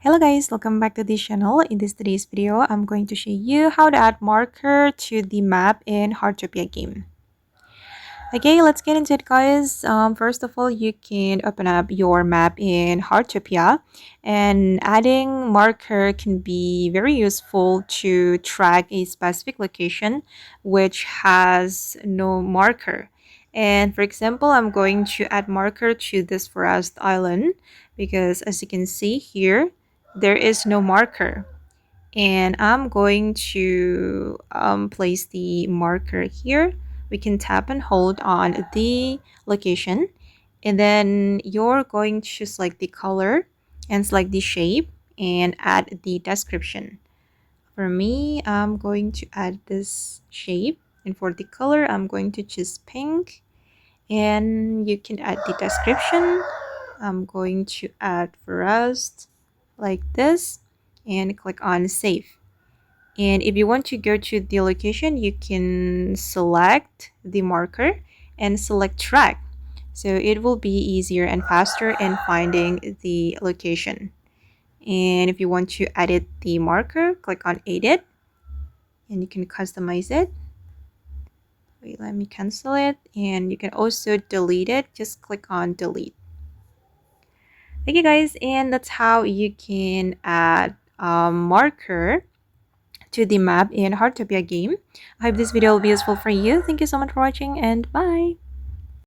Hello guys, welcome back to this channel. In today's video, I'm going to show you how to add marker to the map in Heartopia game. Okay, let's get into it guys. First of all, you can open up your map in Heartopia, and adding marker can be very useful to track a specific location which has no marker. And for example, I'm going to add marker to this forest island because as you can see here, there is no marker. And I'm going to place the marker here. We can tap and hold on the location, and then you're going to select the color and select the shape and add the description. For me, I'm going to add this shape, and for the color I'm going to choose pink, and you can add the description. I'm going to add forest like this and click on save. And if you want to go to the location, you can select the marker and select track. So it will be easier and faster in finding the location. And if you want to edit the marker, click on edit and you can customize it. Wait, let me cancel it. And you can also delete it. Just click on delete. Okay guys, and that's how you can add a marker to the map in Heartopia game. I hope this video will be useful for you. Thank you so much for watching and bye!